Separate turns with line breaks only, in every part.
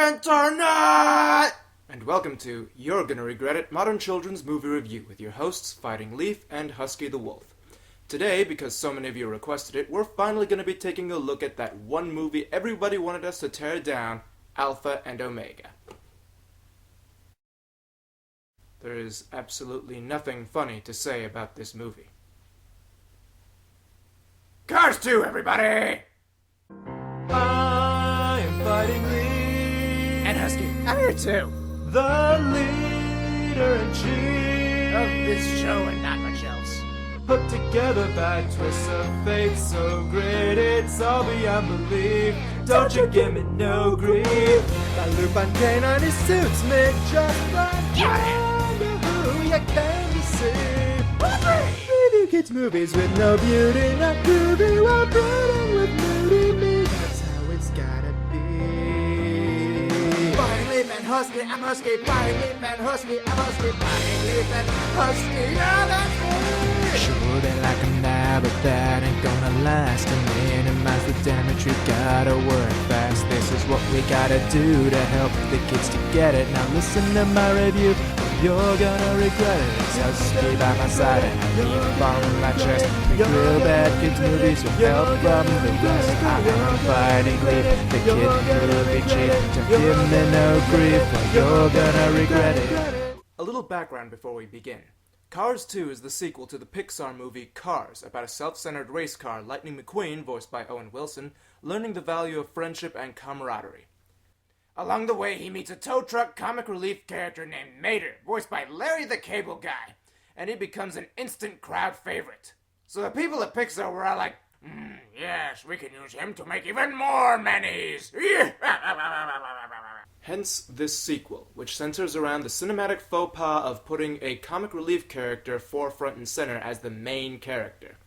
internet! And welcome to You're Gonna Regret It, Modern Children's Movie Review with your hosts, Fighting Leaf and Husky the Wolf. Today, because so many of you requested it, we're finally gonna be taking a look at that one movie everybody wanted us to tear down, Alpha and Omega. There is absolutely nothing funny to say about this movie. Cars 2, everybody! I am Fighting Leaf. And Husky, I'm here too. The leader-in-chief
of this show and not much else.
Put together by twists of fate so great it's all beyond belief. Don't you give me no grief. That loop on K9 his suits made just like who you can deceive. Review kids movies with no beauty, not groovy, while breeding with moody me. That's how it's gotta be. Fighting Leaf and Husky, I'm Husky. Fighting Leaf and Husky, I'm Husky. Fighting Leaf and Husky, yeah, that's me. Sure, they like 'em now, but that ain't gonna last. To minimize the damage, we gotta work fast. This is what we gotta do to help the kids to get it. Now listen to my review, you're gonna regret it. It's Husky by my side and deep on my chest. The real bad kids movies with help from the rest. I am Fighting Leaf, the kid movie chief. Don't give me no grief, or you're gonna regret it. A little background before we begin. Cars 2 is the sequel to the Pixar movie Cars, about a self-centered race car, Lightning McQueen, voiced by Owen Wilson, learning the value of friendship and camaraderie. Along the way, he meets a tow truck comic relief character named Mater, voiced by Larry the Cable Guy, and he becomes an instant crowd favorite. So the people at Pixar were all like, yes, we can use him to make even more manis. Hence this sequel, which centers around the cinematic faux pas of putting a comic relief character forefront and center as the main character.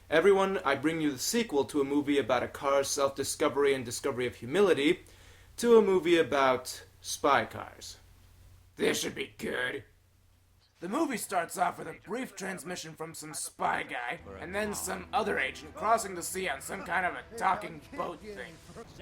Everyone, I bring you the sequel to a movie about a car's self-discovery and discovery of humility, to a movie about spy cars. This should be good. The movie starts off with a brief transmission from some spy guy, and then some other agent crossing the sea on some kind of a talking boat thing.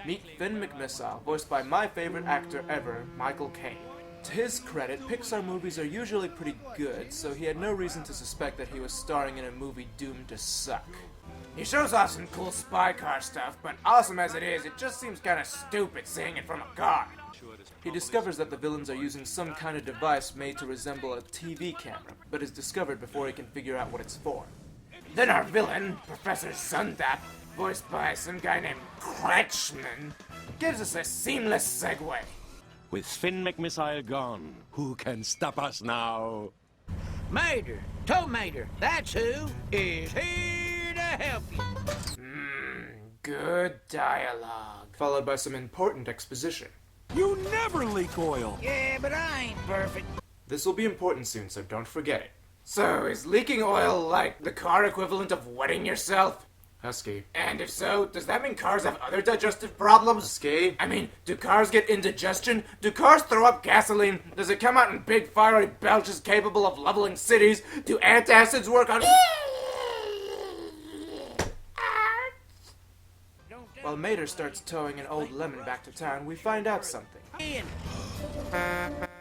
Meet Finn McMissile, voiced by my favorite actor ever, Michael Caine. To his credit, Pixar movies are usually pretty good, so he had no reason to suspect that he was starring in a movie doomed to suck. He shows off some cool spy car stuff, but awesome as it is, it just seems kinda stupid seeing it from a car. He discovers that the villains are using some kind of device made to resemble a TV camera, but is discovered before he can figure out what it's for. Then our villain, Professor Sundap, voiced by some guy named Kretschmann, gives us a seamless segue.
With Finn McMissile gone, who can stop us now?
Mater, Tow Mater, that's who is here to help you.
Good dialogue. Followed by some important exposition.
You never leak oil!
Yeah, but I ain't perfect.
This will be important soon, so don't forget it. So, is leaking oil like the car equivalent of wetting yourself? Husky. And if so, does that mean cars have other digestive problems? Husky. I mean, do cars get indigestion? Do cars throw up gasoline? Does it come out in big fiery belches capable of leveling cities? Do antacids work on... While Mater starts towing an old lemon back to town, we find out something.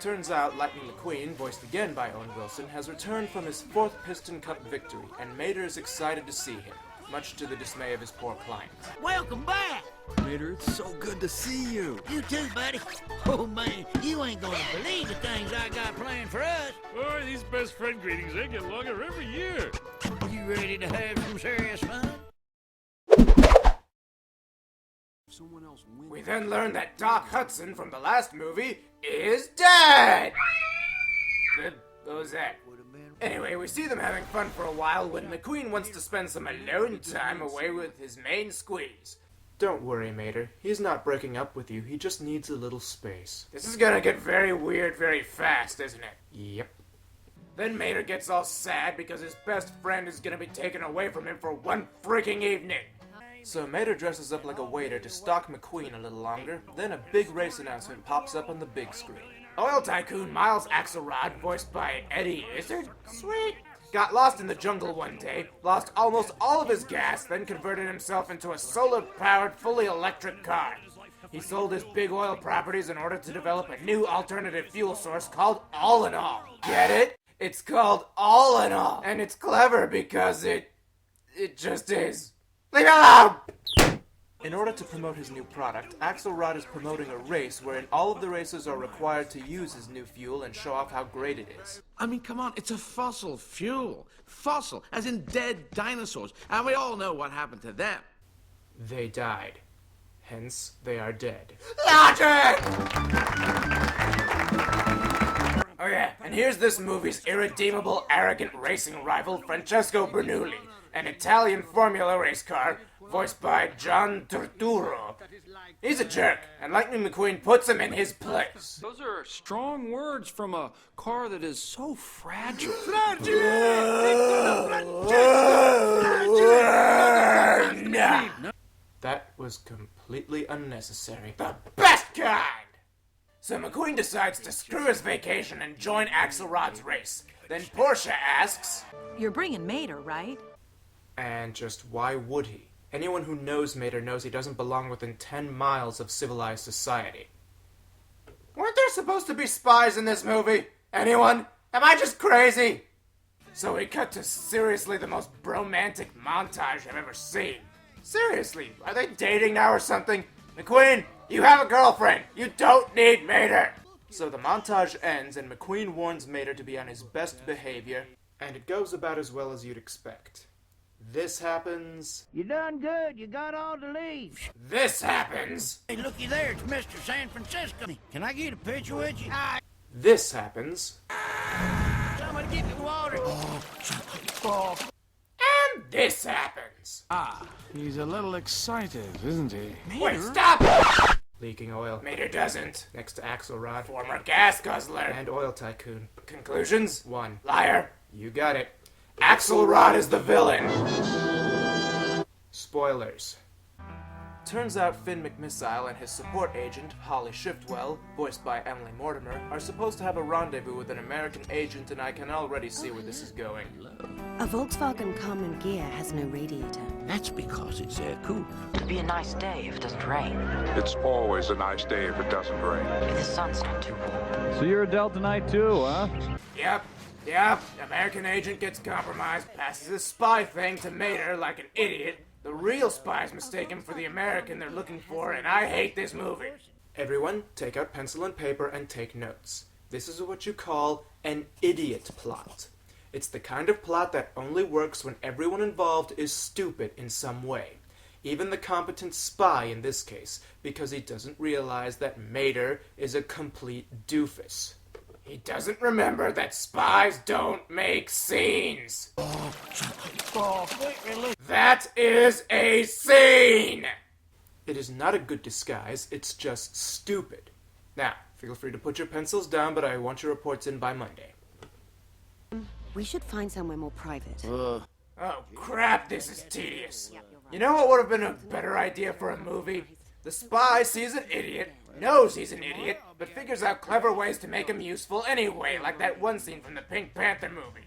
Turns out Lightning McQueen, voiced again by Owen Wilson, has returned from his 4th Piston Cup victory, and Mater is excited to see him, much to the dismay of his poor client.
Welcome back!
Mater, it's so good to see you.
You too, buddy. Oh, man, you ain't gonna believe the things I got planned for us.
Boy, these best friend greetings, they get longer every year.
You ready to have some serious fun?
We then learn that Doc Hudson from the last movie is dead! What was that? Anyway, we see them having fun for a while when McQueen wants to spend some alone time away with his main squeeze. Don't worry, Mater. He's not breaking up with you. He just needs a little space. This is gonna get very weird very fast, isn't it? Yep. Then Mater gets all sad because his best friend is gonna be taken away from him for one freaking evening. So Mater dresses up like a waiter to stalk McQueen a little longer, then a big race announcement pops up on the big screen. Oil tycoon Miles Axelrod, voiced by Eddie Izzard, sweet, got lost in the jungle one day, lost almost all of his gas, then converted himself into a solar-powered, fully electric car. He sold his big oil properties in order to develop a new alternative fuel source called All in All. Get it? It's called All in All. And it's clever because it just is. Leave it alone! In order to promote his new product, Axelrod is promoting a race wherein all of the racers are required to use his new fuel and show off how great it is.
I mean, come on, it's a fossil fuel. Fossil, as in dead dinosaurs. And we all know what happened to them.
They died. Hence, they are dead. Logic! Oh yeah, and here's this movie's irredeemable, arrogant racing rival, Francesco Bernoulli, an Italian Formula race car, voiced by John Turturro. He's a jerk, and Lightning McQueen puts him in his place.
Those are strong words from a car that is so fragile.
That was completely unnecessary. The best kind! So McQueen decides to screw his vacation and join Axelrod's race. Then Portia asks...
You're bringing Mater, right?
And just why would he? Anyone who knows Mater knows he doesn't belong within 10 miles of civilized society. Weren't there supposed to be spies in this movie? Anyone? Am I just crazy? So we cut to seriously the most bromantic montage I've ever seen. Seriously, are they dating now or something? McQueen, you have a girlfriend. You don't need Mater. So the montage ends and McQueen warns Mater to be on his best behavior, and it goes about as well as you'd expect. This happens.
You done good. You got all the leaves.
This happens.
Hey, looky there. It's Mr. San Francisco. Can I get a picture with you?
This happens.
Somebody get me water.
And this happens.
He's a little excited, isn't he?
Wait, stop! Leaking oil. Mater doesn't. Next to Axelrod. Former gas guzzler. And oil tycoon. Conclusions? 1. Liar. You got it. Axelrod is the villain. Spoilers. Turns out Finn McMissile and his support agent, Holly Shiftwell, voiced by Emily Mortimer, are supposed to have a rendezvous with an American agent, and I can already see where this is going.
A Volkswagen Common Gear has no radiator.
That's because it's cool.
It'd be a nice day if it doesn't rain.
It's always a nice day if it doesn't rain.
If the sun's not too warm.
So you're a Delta Knight too, huh?
Yep. American agent gets compromised, passes his spy thing to Mater like an idiot. The real spy's mistaken for the American they're looking for, and I hate this movie. Everyone, take out pencil and paper and take notes. This is what you call an idiot plot. It's the kind of plot that only works when everyone involved is stupid in some way. Even the competent spy in this case, because he doesn't realize that Mater is a complete doofus. He doesn't remember that spies don't make scenes. That is a scene! It is not a good disguise, it's just stupid. Now, feel free to put your pencils down, but I want your reports in by Monday.
We should find somewhere more private.
Oh crap, this is tedious. You know what would have been a better idea for a movie? The spy sees an idiot, knows he's an idiot, but figures out clever ways to make him useful anyway, like that one scene from the Pink Panther movie.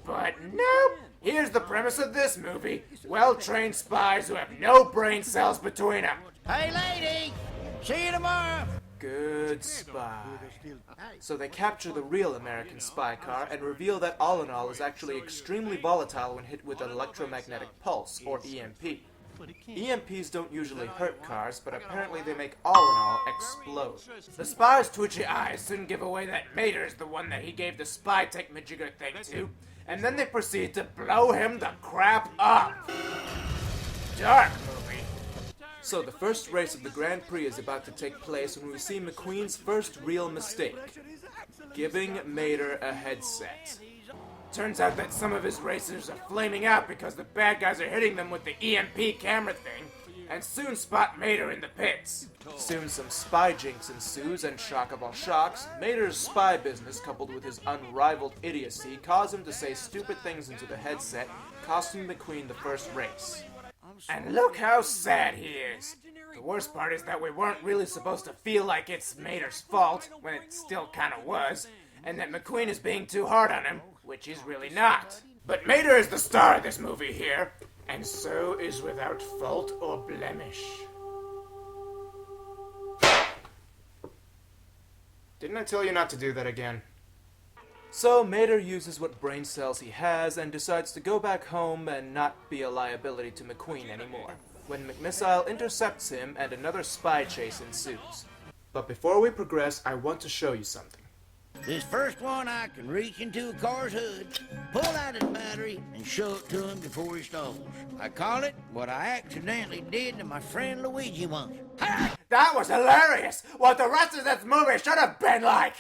But nope! Here's the premise of this movie. Well-trained spies who have no brain cells between them.
Hey, lady! See you tomorrow!
Good spy. So they capture the real American spy car and reveal that All in All is actually extremely volatile when hit with an electromagnetic pulse, or EMP. EMPs don't usually hurt cars, but apparently they make All in All explode. The spy's twitchy eyes soon give away that Mater is the one that he gave the spy tech-majigger thing to, and then they proceed to blow him the crap up. Dark movie. So the first race of the Grand Prix is about to take place when we see McQueen's first real mistake, giving Mater a headset. Turns out that some of his racers are flaming out because the bad guys are hitting them with the EMP camera thing, and soon spot Mater in the pits. Soon some spy jinx ensues, and shock of all shocks, Mater's spy business coupled with his unrivaled idiocy cause him to say stupid things into the headset, costing McQueen the first race. And look how sad he is. The worst part is that we weren't really supposed to feel like it's Mater's fault, when it still kinda was, and that McQueen is being too hard on him, which he's really not. But Mater is the star of this movie here, and so is without fault or blemish. Didn't I tell you not to do that again? So Mater uses what brain cells he has and decides to go back home and not be a liability to McQueen anymore, when McMissile intercepts him and another spy chase ensues. But before we progress, I want to show you something.
This first one, I can reach into a car's hood, pull out his battery, and show it to him before he stalls. I call it what I accidentally did to my friend Luigi once.
That was hilarious! What the rest of this movie should have been like!